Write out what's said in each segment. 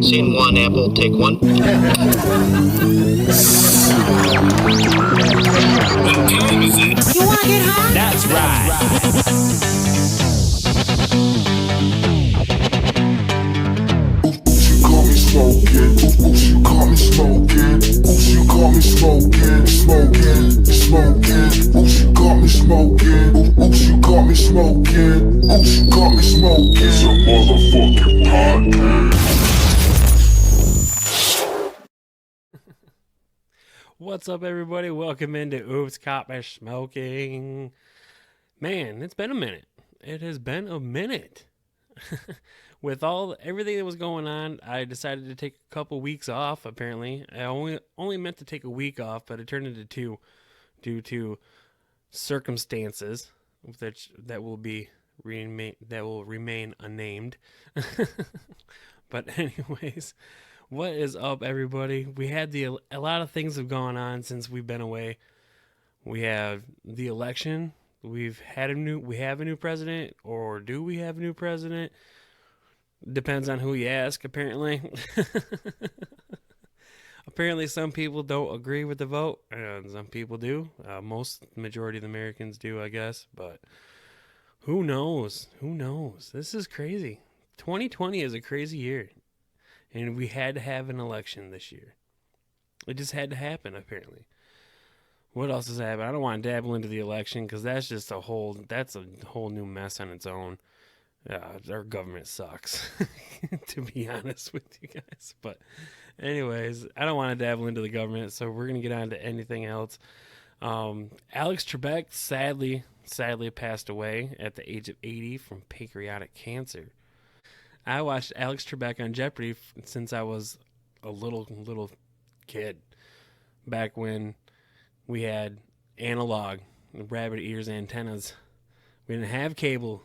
Scene one, Apple, take one. You wanna get high? That's right. You caught me smoking. You caught me smoking. Smoking. You caught me smoking. You caught me smoking. You caught me smoking. It's a motherfucking podcast. What's up, everybody? Welcome into Oops, Caught Me Smoking. Man, it's been a minute. It has been a minute. With everything that was going on, I decided to take a couple weeks off. Apparently, I only meant to take a week off, but it turned into two, due to circumstances that will remain unnamed. But anyways, what is up, everybody? We had a lot of things have gone on since we've been away. We have the election. We have a new president, or do we have a new president? Depends on who you ask, apparently. Apparently, some people don't agree with the vote, and some people do. Majority of the Americans do, I guess. But who knows? Who knows? This is crazy. 2020 is a crazy year, and we had to have an election this year. It just had to happen, apparently. What else has happened? I don't want to dabble into the election because that's a whole new mess on its own. Our government sucks, to be honest with you guys. But anyways, I don't want to dabble into the government, so we're going to get on to anything else. Alex Trebeck sadly passed away at the age of 80 from pancreatic cancer. I watched Alex Trebeck on Jeopardy since I was a little kid, back when we had analog, rabbit ears, antennas. We didn't have cable.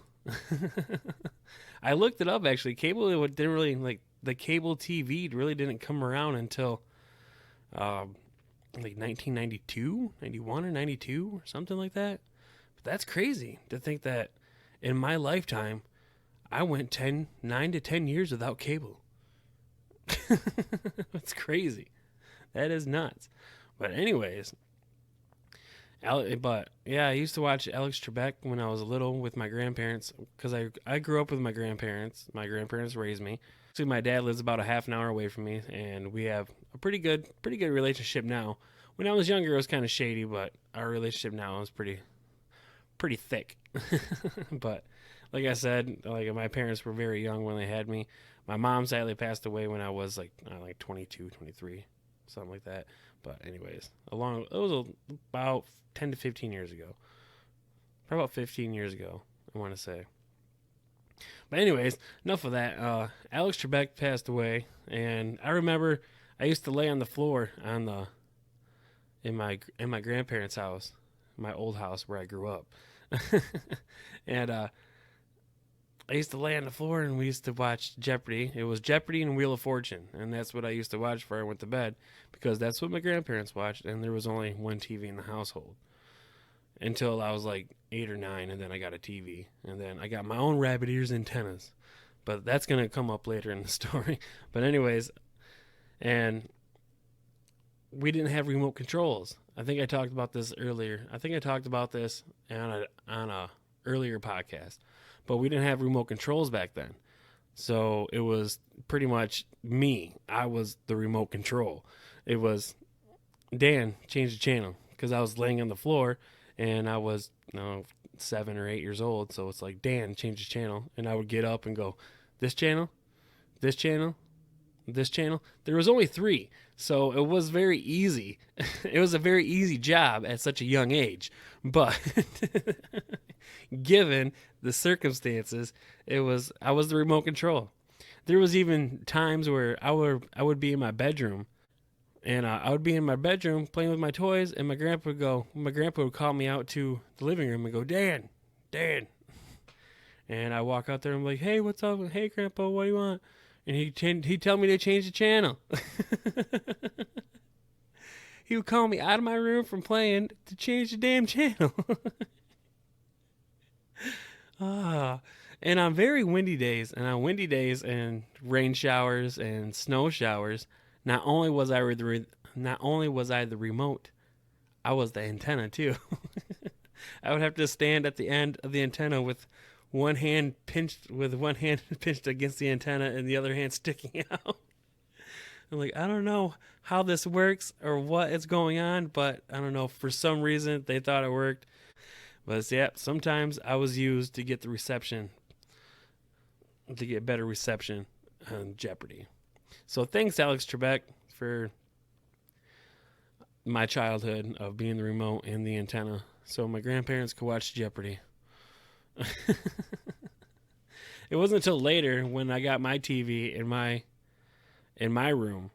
I looked it up, actually. Cable didn't really, the cable TV really didn't come around until 1992, 91 or 92 or something like that. But that's crazy to think that in my lifetime I went 9 to 10 years without cable. That's crazy. That is nuts. But anyways, I used to watch Alex Trebeck when I was little with my grandparents, because I grew up with my grandparents. My grandparents raised me. So my dad lives about a half an hour away from me, and we have a pretty good relationship now. When I was younger, it was kind of shady, but our relationship now is pretty thick. But like I said, my parents were very young when they had me. My mom sadly passed away when I was like 22, 23, something like that. But anyways, it was about 10 to 15 years ago. Probably about 15 years ago, I want to say. But anyways, enough of that. Alex Trebeck passed away, and I remember I used to lay on the floor in my grandparents' house, my old house where I grew up. And I used to lay on the floor, and we used to watch Jeopardy. It was Jeopardy and Wheel of Fortune, and that's what I used to watch before I went to bed, because that's what my grandparents watched, and there was only one TV in the household until I was like 8 or 9, and then I got a TV, and then I got my own rabbit ears antennas. But that's going to come up later in the story. But anyways, and we didn't have remote controls. I think I talked about this earlier. I think I talked about this on a earlier podcast. But we didn't have remote controls back then. So it was pretty much me. I was the remote control. It was, Dan, change the channel. Because I was laying on the floor, and I was 7 or 8 years old. So it's like, Dan, change the channel. And I would get up and go, this channel, this channel, this channel. There was only 3. So it was very easy. It was a very easy job at such a young age. But given the circumstances, I was the remote control. There was even times where I would be in my bedroom, and I would be in my bedroom playing with my toys, and my grandpa would call me out to the living room and go, Dan. And I walk out there and I'm like, hey, what's up? Hey, Grandpa, what do you want? And he'd tell me to change the channel. He would call me out of my room from playing to change the damn channel. And on very windy days, and rain showers and snow showers, not only was I the remote, I was the antenna too. I would have to stand at the end of the antenna with one hand pinched against the antenna and the other hand sticking out. I'm like, I don't know how this works or what is going on, but I don't know. For some reason, they thought it worked. But yeah, sometimes I was used to get better reception on Jeopardy. So thanks, Alex Trebeck, for my childhood of being the remote and the antenna, so my grandparents could watch Jeopardy. It wasn't until later when I got my TV in my room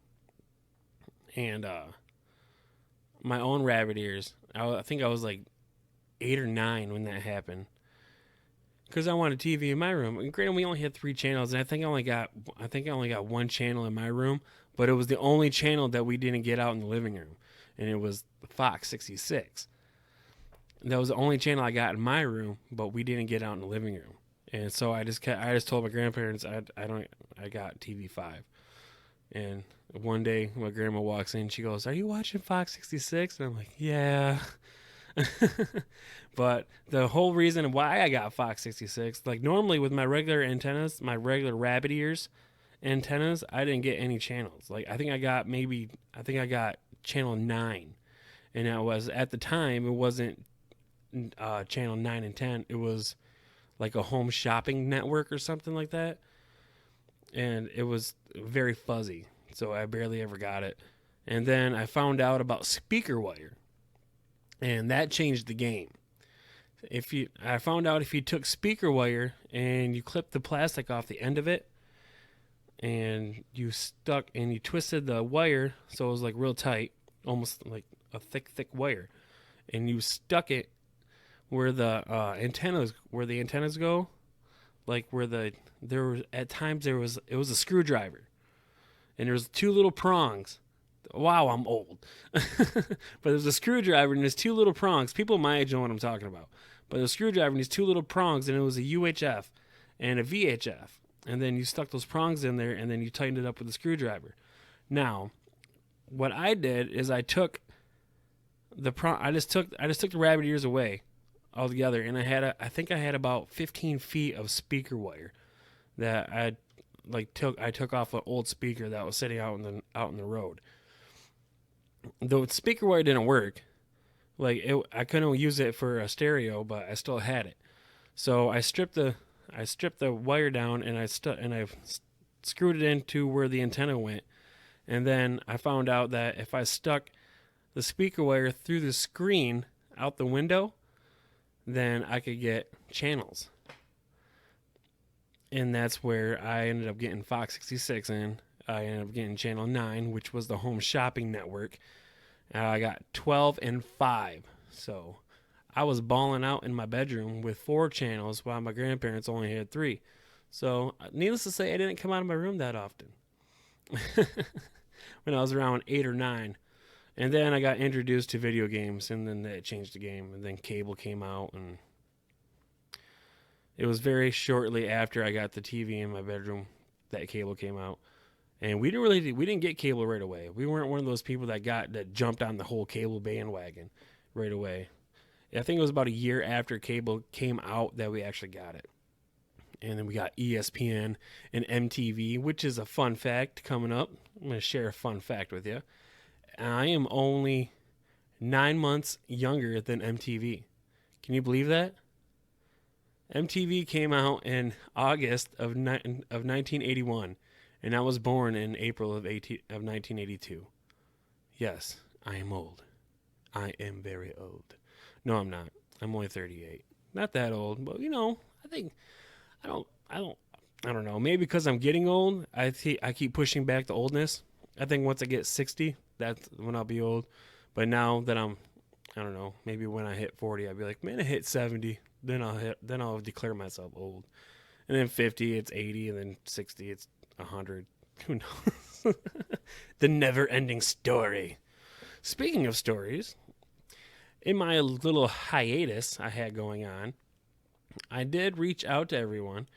and my own rabbit ears. I think I was like 8 or 9 when that happened, because I wanted a TV in my room. And granted, we only had 3 channels, and I think I only got one channel in my room, but it was the only channel that we didn't get out in the living room, and it was Fox 66. That was the only channel I got in my room, but we didn't get out in the living room. And so I just told my grandparents I got TV 5. And one day my grandma walks in, she goes, "Are you watching Fox 66?" And I'm like, "Yeah." But the whole reason why I got Fox 66, like normally with my regular antennas, my regular rabbit ears antennas, I didn't get any channels. Like I think I got channel 9. And that was, at the time, it wasn't channel 9 and 10. It was like a home shopping network or something like that. And it was very fuzzy, so I barely ever got it. And then I found out about speaker wire, and that changed the game. I found out if you took speaker wire and you clipped the plastic off the end of it, and you twisted the wire so it was like real tight, almost like a thick wire, and you stuck it where the antennas go, like it was a screwdriver, and there was 2 little prongs. Wow, I'm old. But there's a screwdriver and there's 2 little prongs. People my age know what I'm talking about. But there's a screwdriver and there's 2 little prongs, and it was a UHF and a VHF. And then you stuck those prongs in there, and then you tightened it up with a screwdriver. Now, what I did is I took I just took the rabbit ears away altogether, and I think I had about 15 feet of speaker wire that I took off an old speaker that was sitting out in the road. The speaker wire didn't work. I couldn't use it for a stereo, but I still had it. So I stripped the wire down, and I screwed it into where the antenna went. And then I found out that if I stuck the speaker wire through the screen out the window, then I could get channels. And that's where I ended up getting Fox 66 in. I ended up getting channel 9, which was the home shopping network. I got 12 and 5. So I was balling out in my bedroom with 4 channels while my grandparents only had 3. So needless to say, I didn't come out of my room that often when I was around 8 or 9. And then I got introduced to video games, and then that changed the game. And then cable came out, and it was very shortly after I got the TV in my bedroom that cable came out. And we didn't get cable right away. We weren't one of those people that jumped on the whole cable bandwagon right away. I think it was about a year after cable came out that we actually got it. And then we got ESPN and MTV, which is a fun fact coming up. I'm going to share a fun fact with you. I am only 9 months younger than MTV. Can you believe that? MTV came out in August of 1981, and I was born in April of 1982. Yes, I am old. I am very old. No, I'm not. I'm only 38. Not that old, but I don't know. Maybe because I'm getting old, I keep pushing back the oldness. I think once I get 60, that's when I'll be old. But now that I don't know, maybe when I hit 40, I'll be like, man, I hit 70. Then I'll declare myself old. And then 50, it's 80, and then 60, it's 100. Who knows? The never-ending story. Speaking of stories, in my little hiatus I had going on, I did reach out to everyone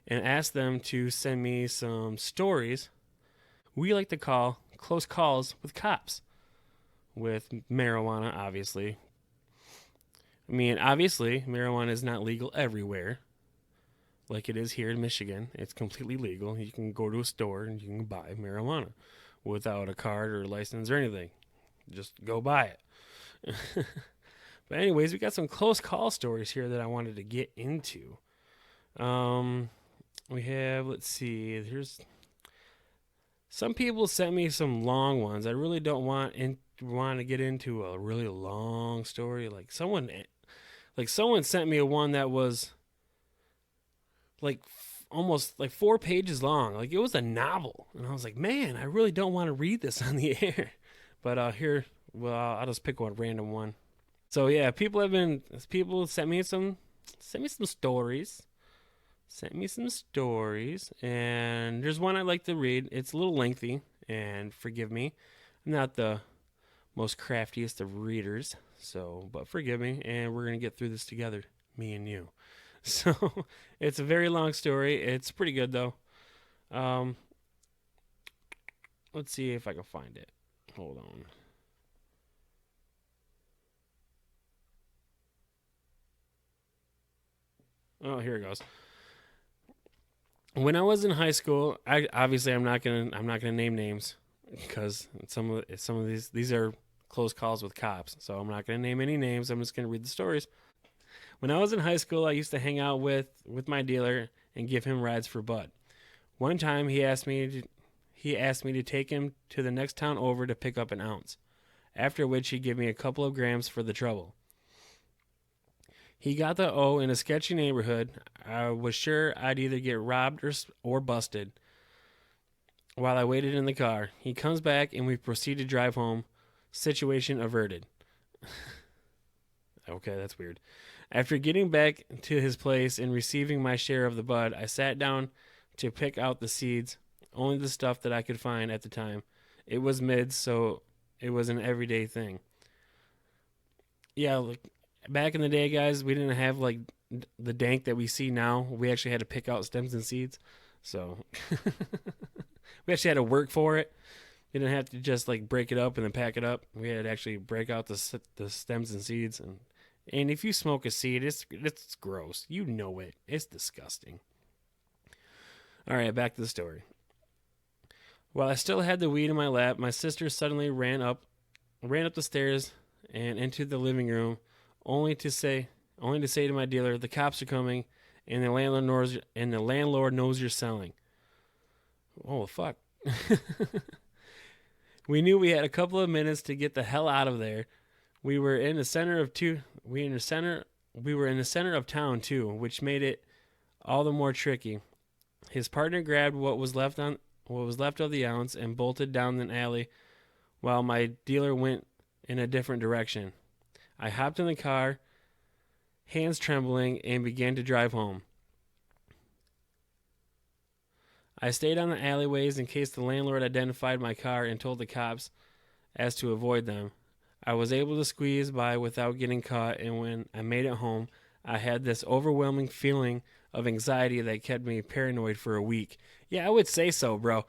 and ask them to send me some stories we like to call close calls with cops, with marijuana, obviously. I mean, obviously, marijuana is not legal everywhere like it is here in Michigan. It's completely legal. You can go to a store and you can buy marijuana without a card or license or anything. Just go buy it. But anyways, we got some close call stories here that I wanted to get into. We have, let's see, here's some people sent me some long ones. I really don't want to get into a really long story. Like someone sent me a one that was like almost like 4 pages long. Like it was a novel, and I was like, man, I really don't want to read this on the air. But I'll just pick one random one. So yeah, people sent me some stories. Sent me some stories, and there's one I'd like to read. It's a little lengthy, and forgive me. I'm not the most craftiest of readers, but forgive me, and we're going to get through this together, me and you. So, it's a very long story. It's pretty good, though. Let's see if I can find it. Hold on. Oh, here it goes. When I was in high school, I'm not gonna name names because some of these are close calls with cops. So I'm not gonna name any names. I'm just gonna read the stories. When I was in high school, I used to hang out with my dealer and give him rides for bud. One time, he asked me to take him to the next town over to pick up an ounce. After which, he'd give me a couple of grams for the trouble. He got the O in a sketchy neighborhood. I was sure I'd either get robbed or busted. While I waited in the car, he comes back and we proceed to drive home. Situation averted. Okay, that's weird. After getting back to his place and receiving my share of the bud, I sat down to pick out the seeds, only the stuff that I could find at the time. It was mid, so it was an everyday thing. Yeah, like back in the day, guys, we didn't have like the dank that we see now. We actually had to pick out stems and seeds. So we actually had to work for it. We didn't have to just like break it up and then pack it up. We had to actually break out the stems and seeds. And if you smoke a seed, it's gross. You know it. It's disgusting. All right, back to the story. While I still had the weed in my lap, my sister suddenly ran up the stairs and into the living room, only to say to my dealer, "The cops are coming, and the landlord knows you're selling." Oh fuck! We knew we had a couple of minutes to get the hell out of there. We were in the center of town too, which made it all the more tricky. His partner grabbed what was left of the ounce and bolted down an alley, while my dealer went in a different direction. I hopped in the car, hands trembling, and began to drive home. I stayed on the alleyways in case the landlord identified my car and told the cops as to avoid them. I was able to squeeze by without getting caught, and when I made it home, I had this overwhelming feeling of anxiety that kept me paranoid for a week. Yeah, I would say so, bro.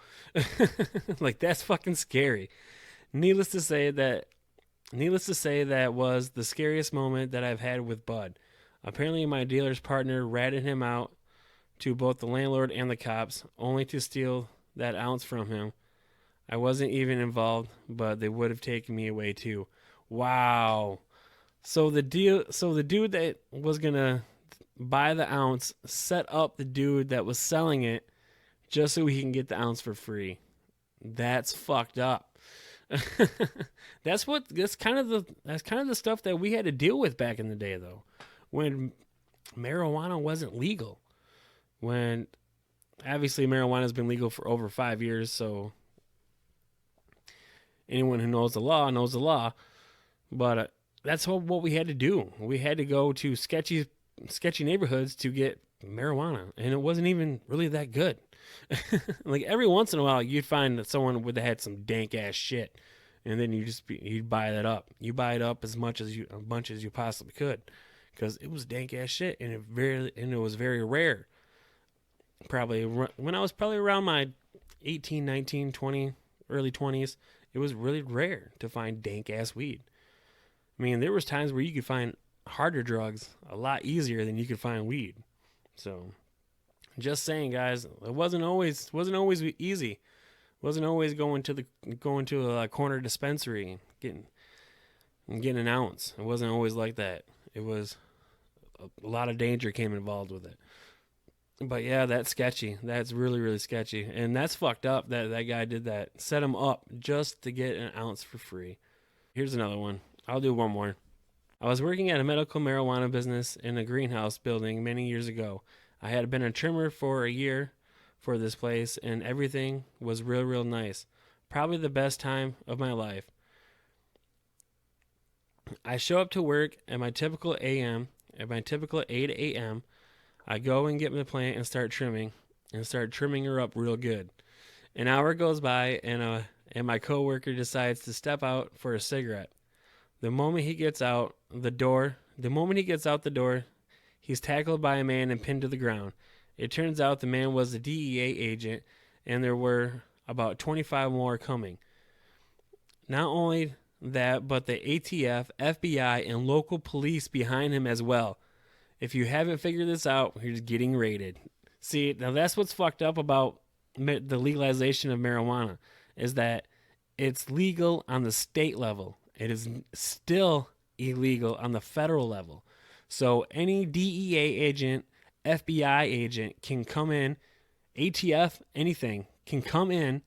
Like, that's fucking scary. Needless to say, that was the scariest moment that I've had with Bud. Apparently, my dealer's partner ratted him out to both the landlord and the cops, only to steal that ounce from him. I wasn't even involved, but they would have taken me away too. Wow. So the dude that was gonna buy the ounce set up the dude that was selling it just so he can get the ounce for free. That's fucked up. That's kind of the stuff that we had to deal with back in the day, though, when marijuana wasn't legal. When obviously marijuana has been legal for over 5 years, so anyone who knows the law knows the law. But that's what we had to do. We had to go to sketchy neighborhoods to get marijuana, and it wasn't even really that good. Like every once in a while, you'd find that someone would have had some dank ass shit, and then you'd buy that up. You buy it up as much as you possibly could, because it was dank ass shit, and it was very rare. Probably when I was probably around my 18, 19, 20, early 20s, it was really rare to find dank ass weed. I mean, there was times where you could find harder drugs a lot easier than you could find weed. So, just saying, guys, it wasn't always easy. It wasn't always going to a corner dispensary getting an ounce. It wasn't always like that. It was a lot of danger came involved with it. But yeah, that's sketchy. That's really, really sketchy. And that's fucked up that that guy did that. Set him up just to get an ounce for free. Here's another one. I'll do one more. I was working at a medical marijuana business in a greenhouse building many years ago. I had been a trimmer for a year for this place, and everything was real, real nice. Probably the best time of my life. I show up to work at my typical 8 a.m. I go and get my plant and start trimming her up real good. An hour goes by, and my coworker decides to step out for a cigarette. The moment he gets out the door, he's tackled by a man and pinned to the ground. It turns out the man was a DEA agent, and there were about 25 more coming. Not only that, but the ATF, FBI, and local police behind him as well. If you haven't figured this out, he's getting raided. See, now that's what's fucked up about the legalization of marijuana, is that it's legal on the state level. It is still illegal on the federal level. So any DEA agent, FBI agent can come in, ATF, anything, can come in,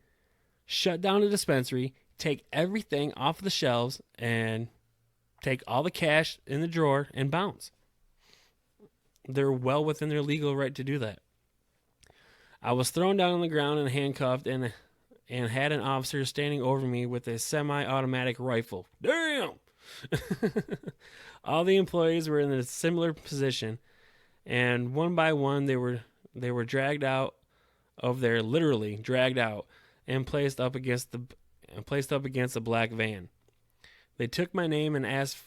shut down a dispensary, take everything off the shelves, and take all the cash in the drawer and bounce. They're well within their legal right to do that. I was thrown down on the ground and handcuffed and had an officer standing over me with a semi-automatic rifle. Damn! All the employees were in a similar position, and one by one they were dragged out of there, literally dragged out, and placed up against a black van. They took my name and asked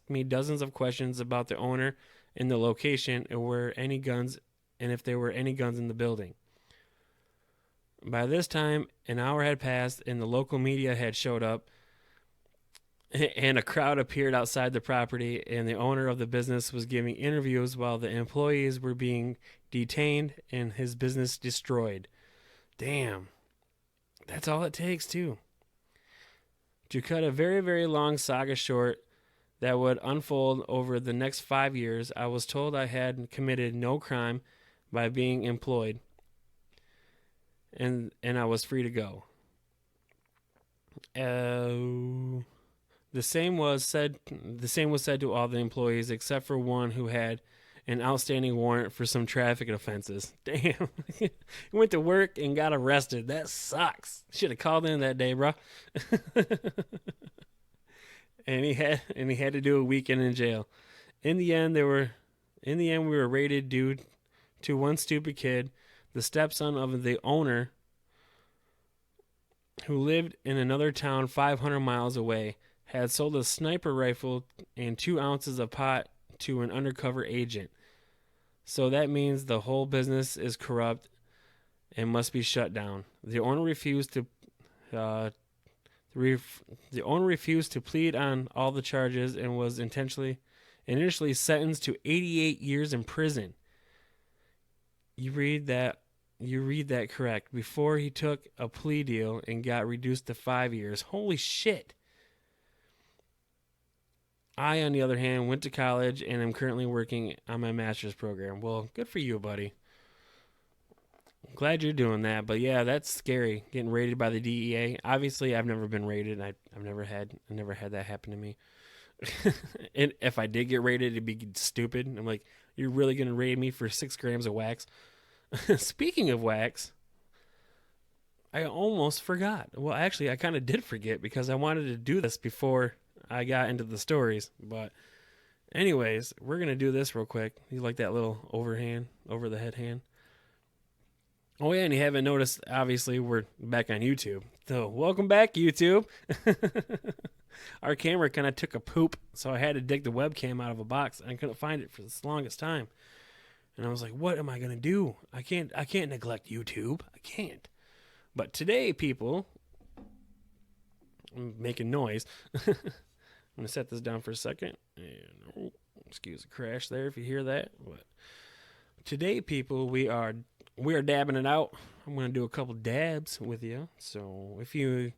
me dozens of questions about the owner and the location and if there were any guns in the building. By this time, an hour had passed and the local media had showed up, and a crowd appeared outside the property, and the owner of the business was giving interviews while the employees were being detained and his business destroyed. Damn. That's all it takes, too. To cut a very, very long saga short that would unfold over the next 5 years, I was told I had committed no crime by being employed, and I was free to go. The same was said to all the employees except for one who had an outstanding warrant for some traffic offenses. Damn. He went to work and got arrested. That sucks. Should have called in that day, bro. and he had to do a weekend in jail. In the end, we were raided due to one stupid kid, the stepson of the owner, who lived in another town 500 miles away, had sold a sniper rifle and 2 ounces of pot to an undercover agent. So that means the whole business is corrupt and must be shut down. The owner refused to plead on all the charges and was initially sentenced to 88 years in prison. You read that correct. Before he took a plea deal and got reduced to 5 years. Holy shit. I, on the other hand, went to college and am currently working on my master's program. Well, good for you, buddy. I'm glad you're doing that. But yeah, that's scary, getting raided by the DEA. Obviously, I've never been raided. I've never had that happen to me. And if I did get raided, it'd be stupid. I'm like, you're really going to raid me for 6 grams of wax? Speaking of wax, I almost forgot. Well, actually, I kind of did forget because I wanted to do this before I got into the stories. But anyways, we're going to do this real quick. You like that little over the head hand? Oh yeah, and you haven't noticed, obviously, we're back on YouTube. So welcome back, YouTube. our camera kind of took a poop, so I had to dig the webcam out of a box, and I couldn't find it for the longest time. And I was like, what am I going to do? I can't neglect YouTube. I can't. But today, people, I'm making noise. I'm going to set this down for a second. And excuse the crash there if you hear that. But today, people, we are dabbing it out. I'm going to do a couple dabs with you. So if you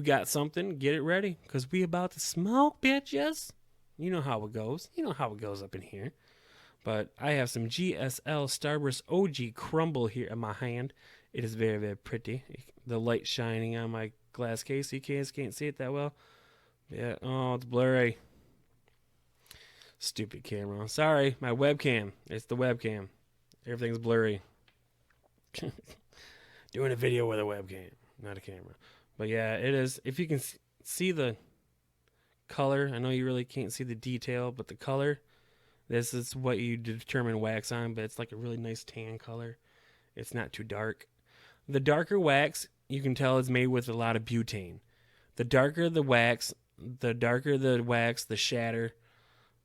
got something, get it ready, because we about to smoke, bitches. You know how it goes. You know how it goes up in here. But I have some GSL Starburst OG Crumble here in my hand. It is very, very pretty. The light shining on my glass case. You can't see it that well. Yeah. Oh, it's blurry. Stupid camera. Sorry, my webcam. It's the webcam. Everything's blurry. Doing a video with a webcam, not a camera. But yeah, it is. If you can see the color, I know you really can't see the detail, but the color, this is what you determine wax on, but it's like a really nice tan color. It's not too dark. The darker wax, you can tell is made with a lot of butane. The darker the wax, the shatter,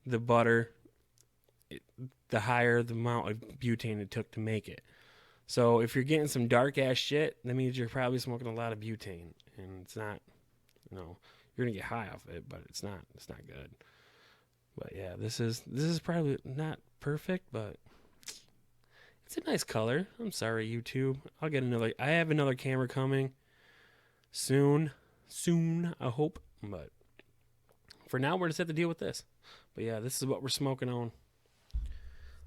the butter, the higher the amount of butane it took to make it. So if you're getting some dark ass shit, that means you're probably smoking a lot of butane, and it's not, you're gonna get high off it, but it's not good. But yeah, this is probably not perfect, but it's a nice color. I'm sorry, YouTube. I have another camera coming soon, I hope. But for now, we're just have to deal with this. But yeah, this is what we're smoking on.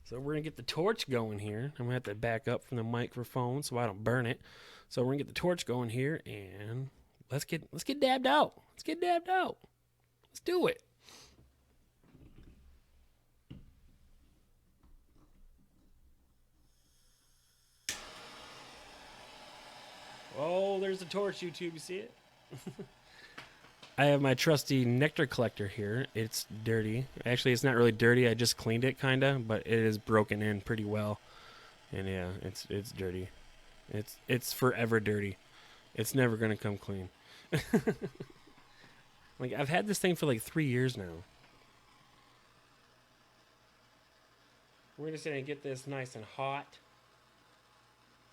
So we're going to get the torch going here. I'm going to have to back up from the microphone so I don't burn it. So we're going to get the torch going here, and let's get dabbed out. Let's get dabbed out. Let's do it. Oh, there's the torch, YouTube. You see it? I have my trusty nectar collector here. It's dirty. Actually, it's not really dirty. I just cleaned it, kind of, but it is broken in pretty well. And yeah, it's dirty. It's forever dirty. It's never going to come clean. Like, I've had this thing for like 3 years now. We're just going to get this nice and hot.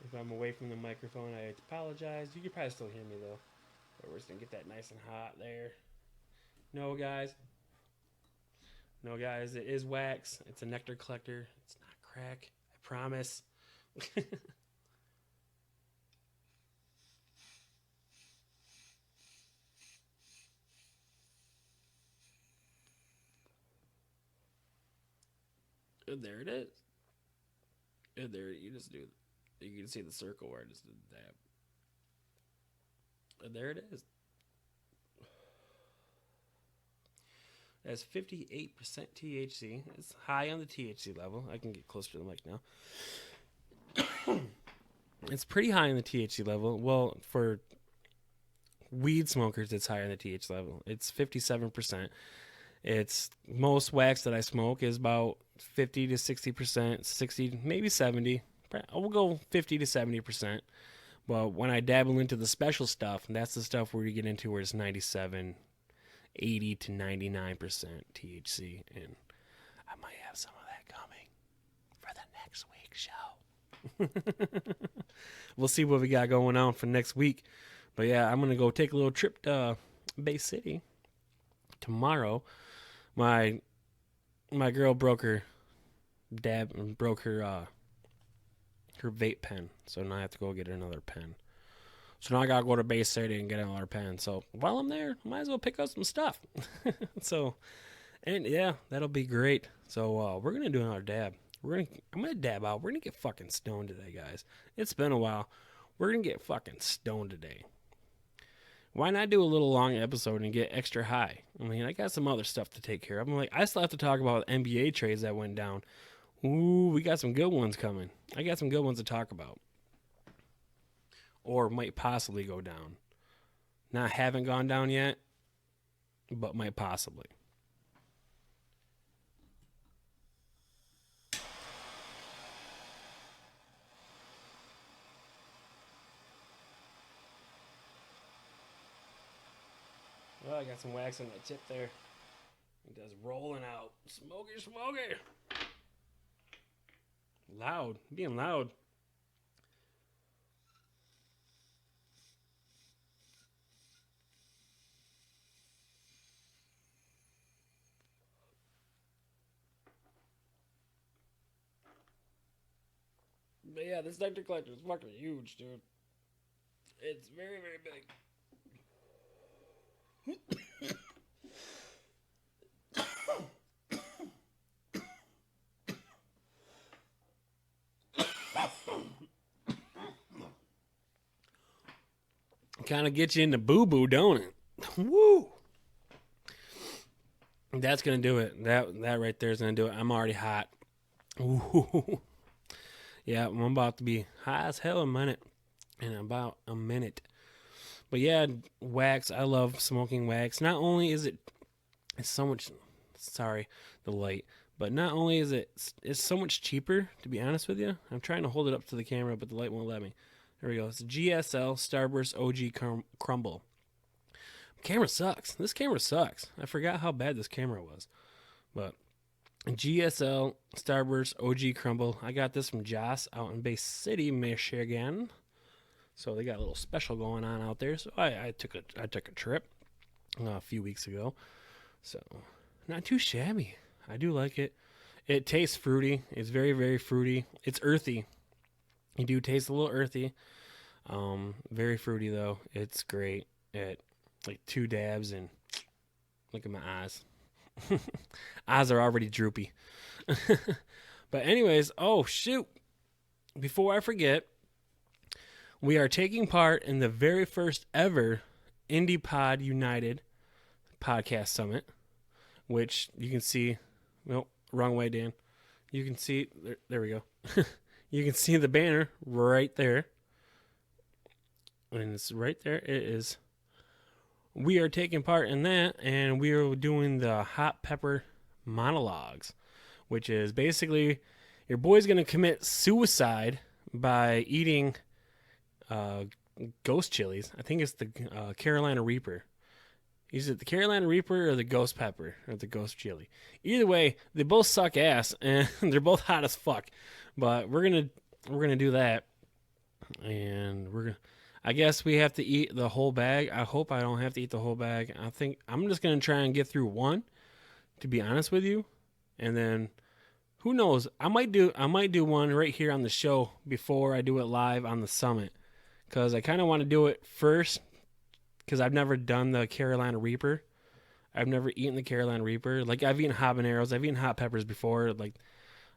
If I'm away from the microphone, I apologize. You can probably still hear me, though. But we're just going to get that nice and hot there. No, guys, it is wax. It's a nectar collector. It's not crack. I promise. And there it is. And there you just do. You can see the circle where I just did the dab. And there it is. That's 58% THC. It's high on the THC level. I can get closer to the mic now. It's pretty high on the THC level. Well, for weed smokers, it's higher on the THC level. It's 57%. It's most wax that I smoke is about 50 to 60%, 60, maybe 70. We'll go 50 to 70%. But when I dabble into the special stuff, that's the stuff where you get into where it's 97, 80 to 99% THC. And I might have some of that coming for the next week's show. We'll see what we got going on for next week. But yeah, I'm going to go take a little trip to Bay City tomorrow. My girl broke her her vape pen, so now I have to go get another pen. So now I gotta go to Bay City and get another pen. So while I'm there, I might as well pick up some stuff. So, and yeah, that'll be great. So we're gonna do another dab. I'm gonna dab out. We're gonna get fucking stoned today, guys. It's been a while. We're gonna get fucking stoned today. Why not do a little long episode and get extra high? I mean, I got some other stuff to take care of. I still have to talk about NBA trades that went down. Ooh, we got some good ones coming. I got some good ones to talk about. Or might possibly go down. Haven't gone down yet, but might possibly. Oh, I got some wax on that tip there. It does rolling out. Smoky, smoky. Loud. Being loud. But yeah, this nectar collector is fucking huge, dude. It's very, very big. Kind of gets you into boo-boo, don't it? Woo! That's gonna do it. That right there is gonna do it. I'm already hot. Ooh. Yeah, I'm about to be high as hell in about a minute. But yeah, wax. I love smoking wax. Not only is it's so much. Sorry, the light. But not only is it's so much cheaper. To be honest with you, I'm trying to hold it up to the camera, but the light won't let me. There we go. It's GSL Starburst OG Crumble. Camera sucks. This camera sucks. I forgot how bad this camera was. But GSL Starburst OG Crumble. I got this from Joss out in Bay City, Michigan. So they got a little special going on out there. So I took a trip a few weeks ago. So not too shabby. I do like it. It tastes fruity. It's very, very fruity. It's earthy. You do taste a little earthy. Very fruity though. It's great. It like 2 dabs and look at my eyes. Eyes are already droopy. But anyways, oh shoot. Before I forget, we are taking part in the very first ever Indie Pod United podcast summit, which you can see. Nope, wrong way, Dan. You can see there we go. You can see the banner right there. And it's right there. It is. We are taking part in that, and we are doing the hot pepper monologues, which is basically your boy's going to commit suicide by eating ghost chilies. I think it's the Carolina Reaper. Is it the Carolina Reaper or the ghost pepper or the ghost chili? Either way, they both suck ass, and they're both hot as fuck. But we're gonna do that, and I guess we have to eat the whole bag. I hope I don't have to eat the whole bag. I think I'm just gonna try and get through one, to be honest with you, and then who knows? I might do one right here on the show before I do it live on the summit, because I kind of want to do it first, because I've never done the Carolina Reaper. I've never eaten the Carolina Reaper. Like I've eaten habaneros. I've eaten hot peppers before, like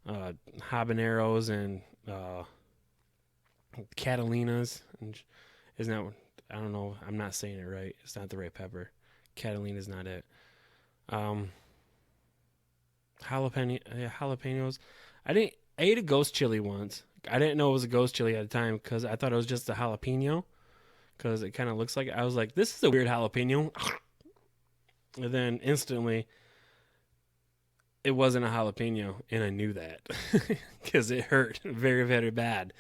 habaneros and Catalinas. And isn't that? I don't know. I'm not saying it right. It's not the right pepper. Catalina's not it. Jalapenos. I ate a ghost chili once. I didn't know it was a ghost chili at the time because I thought it was just a jalapeno. Because it kind of looks like it. I was like, this is a weird jalapeno. And then instantly, it wasn't a jalapeno. And I knew that. Because it hurt very, very bad.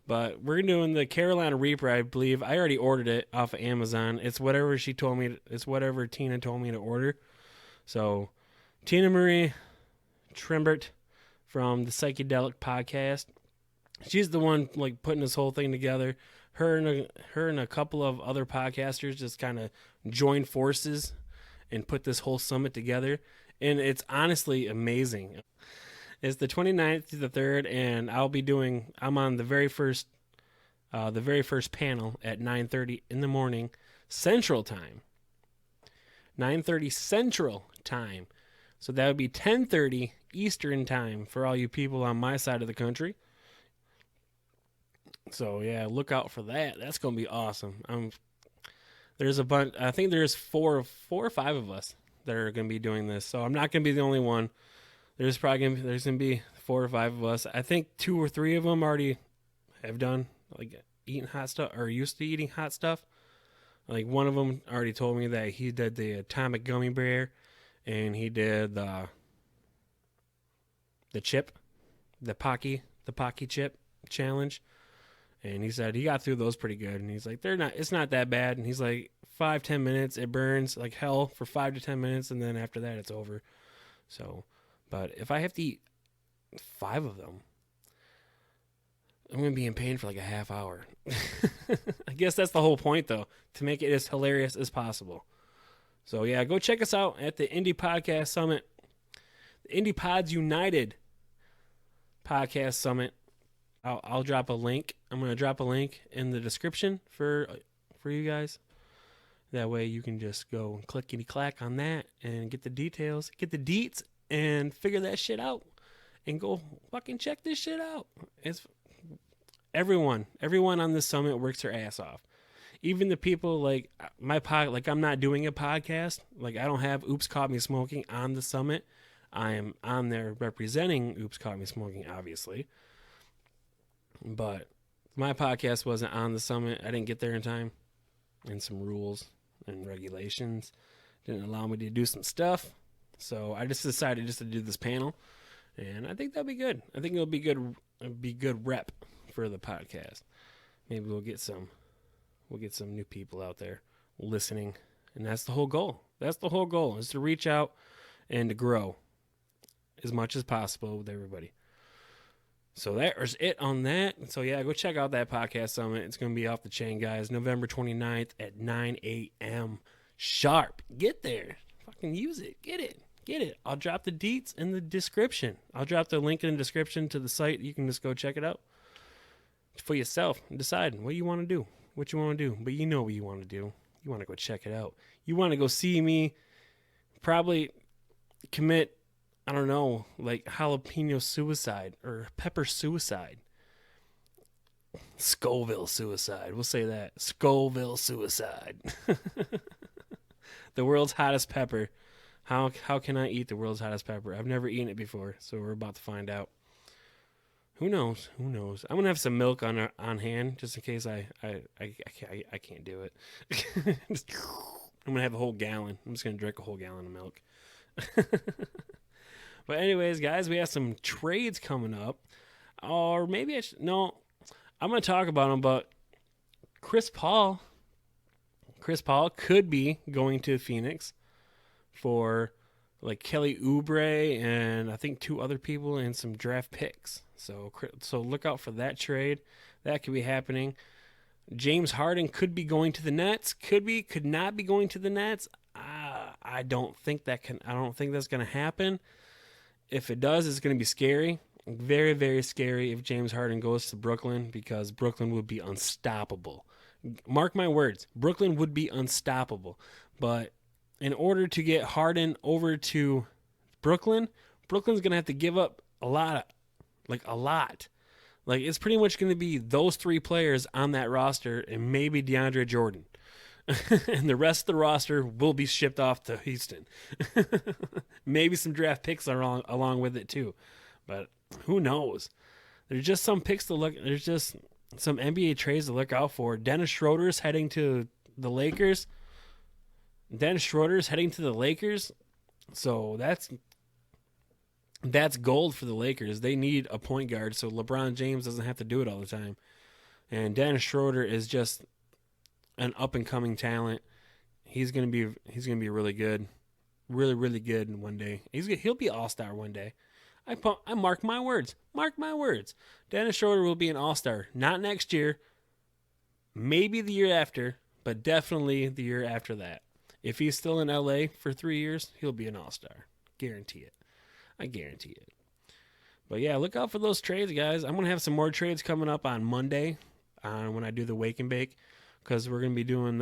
But we're doing the Carolina Reaper, I believe. I already ordered it off of Amazon. It's whatever she told me. It's whatever Tina told me to order. So, Tina Marie Trimbert from the Psychedelic Podcast. She's the one like putting this whole thing together. Her and a couple of other podcasters just kind of joined forces and put this whole summit together. And it's honestly amazing. It's the 29th to the 3rd, and I'm on the very first panel at 9:30 in the morning Central Time. 9:30 Central Time. So that would be 10:30 Eastern Time for all you people on my side of the country. So yeah, look out for that. That's gonna be awesome. There's a bunch. I think there's four or five of us that are gonna be doing this. So I'm not gonna be the only one. There's gonna be 4 or 5 of us. I think 2 or 3 of them already have done like eating hot stuff or used to eating hot stuff. Like one of them already told me that he did the atomic gummy bear, and he did the chip, the Pocky chip challenge. And he said he got through those pretty good. And he's like, it's not that bad. And he's like, 5-10 minutes, it burns like hell for 5 to 10 minutes. And then after that, it's over. So, but if I have to eat 5 of them, I'm going to be in pain for like a half hour. I guess that's the whole point, though, to make it as hilarious as possible. So, yeah, go check us out at the Indie Podcast Summit, the Indie Pods United Podcast Summit. I'll drop a link. I'm going to drop a link in the description for you guys. That way you can just go and clickety-clack on that and get the details, get the deets, and figure that shit out. And go fucking check this shit out. It's everyone on this summit works their ass off. Even the people like I'm not doing a podcast. Like I don't have Oops Caught Me Smoking on the summit. I am on there representing Oops Caught Me Smoking, obviously. But my podcast wasn't on the summit. I didn't get there in time. And some rules and regulations didn't allow me to do some stuff. So I just decided just to do this panel. And I think that'll be good. I think it'll be good. It'll be good rep for the podcast. Maybe we'll get some new people out there listening. And that's the whole goal. That's the whole goal, is to reach out and to grow as much as possible with everybody. So that is it on that. So yeah, go check out that podcast summit. It's going to be off the chain, guys. November 29th at 9 a.m. sharp. Get there. Fucking use it. Get it. I'll drop the deets in the description. I'll drop the link in the description to the site. You can just go check it out for yourself and decide what you want to do. But you know what you want to do. You want to go check it out. You want to go see me probably commit, I don't know, like jalapeno suicide or pepper suicide. Scoville suicide. We'll say that. Scoville suicide. The world's hottest pepper. How can I eat the world's hottest pepper? I've never eaten it before, so we're about to find out. Who knows? I'm gonna have some milk on hand just in case I can't do it. I'm gonna have a whole gallon. I'm just gonna drink a whole gallon of milk. But anyways, guys, we have some trades coming up, or maybe I'm gonna talk about them. But Chris Paul could be going to Phoenix for like Kelly Oubre and I think 2 other people and some draft picks. So look out for that trade. That could be happening. James Harden could be going to the Nets. Could not be going to the Nets. I don't think that's going to happen. If it does, it's going to be scary. Very, very scary if James Harden goes to Brooklyn, because Brooklyn would be unstoppable. Mark my words, Brooklyn would be unstoppable. But in order to get Harden over to Brooklyn's going to have to give up a lot. Like, it's pretty much going to be those 3 players on that roster and maybe DeAndre Jordan. And the rest of the roster will be shipped off to Houston. Maybe some draft picks along with it too. But who knows? There's just some picks to look. There's just some NBA trades to look out for. Dennis Schroeder's heading to the Lakers. So that's gold for the Lakers. They need a point guard so LeBron James doesn't have to do it all the time. And Dennis Schroeder is just an up and coming talent. He's gonna be really good, really good one day. He'll be all-star one day. I mark my words. Dennis Schroeder will be an all-star, not next year, maybe the year after, but definitely the year after that. If he's still in LA for 3 years, he'll be an all-star. Guarantee it. I guarantee it. But yeah, look out for those trades, guys. I'm gonna have some more trades coming up on Monday, when I do the Wake and Bake. Because we're gonna be doing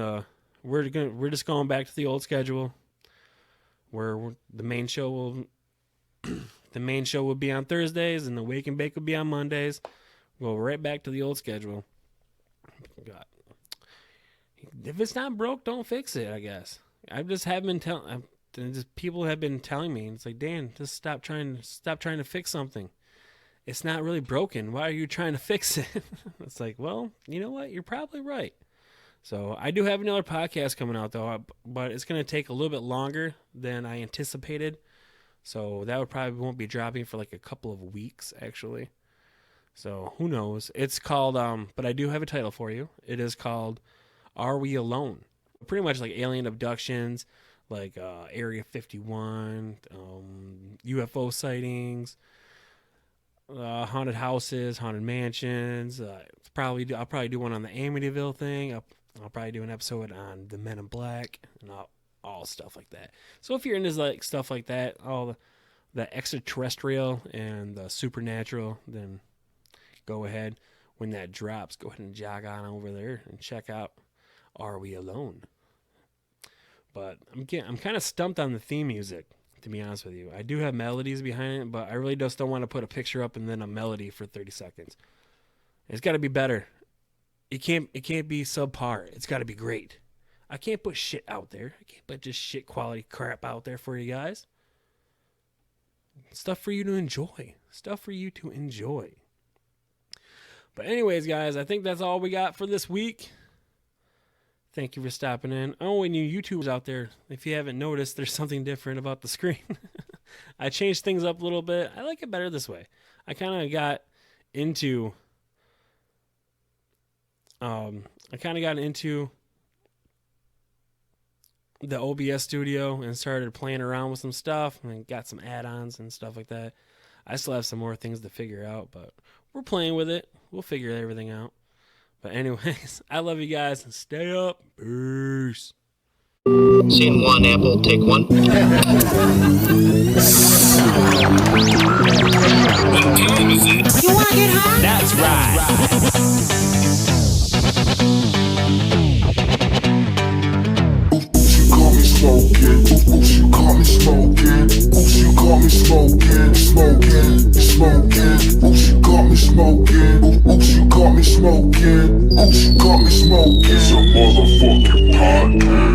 we're just going back to the old schedule, where the main show will be on Thursdays and the Wake and Bake will be on Mondays. We'll go right back to the old schedule. God, if it's not broke, don't fix it. I guess people have been telling me, it's like, Dan, just stop trying to fix something. It's not really broken. Why are you trying to fix it? It's like, well, you know what? You're probably right. So I do have another podcast coming out, though, but it's going to take a little bit longer than I anticipated. So that probably won't be dropping for like a couple of weeks, actually. So who knows? It's called, but I do have a title for you. It is called Are We Alone? Pretty much like alien abductions, like Area 51, UFO sightings, haunted houses, haunted mansions. I'll probably do one on the Amityville thing. I'll probably do an episode on the Men in Black and all stuff like that. So if you're into like stuff like that, all the extraterrestrial and the supernatural, then go ahead. When that drops, go ahead and jog on over there and check out Are We Alone? But I'm kind of stumped on the theme music, to be honest with you. I do have melodies behind it, but I really just don't want to put a picture up and then a melody for 30 seconds. It's got to be better. It can't be subpar. It's got to be great. I can't put shit out there. I can't put just shit quality crap out there for you guys. Stuff for you to enjoy. Stuff for you to enjoy. But anyways, guys, I think that's all we got for this week. Thank you for stopping in. Oh, and you YouTubers out there, if you haven't noticed, there's something different about the screen. I changed things up a little bit. I like it better this way. I kind of got into the OBS studio and started playing around with some stuff and got some add-ons and stuff like that. I still have some more things to figure out, but we're playing with it. We'll figure everything out. But anyways, I love you guys and stay up. Peace. Scene one, Apple, take one. You wanna get high? That's right. You caught me smoking. You caught me smoking. Smoking. You caught me smoking. You caught me smoking. You caught me smoking. It's a motherfucking podcast.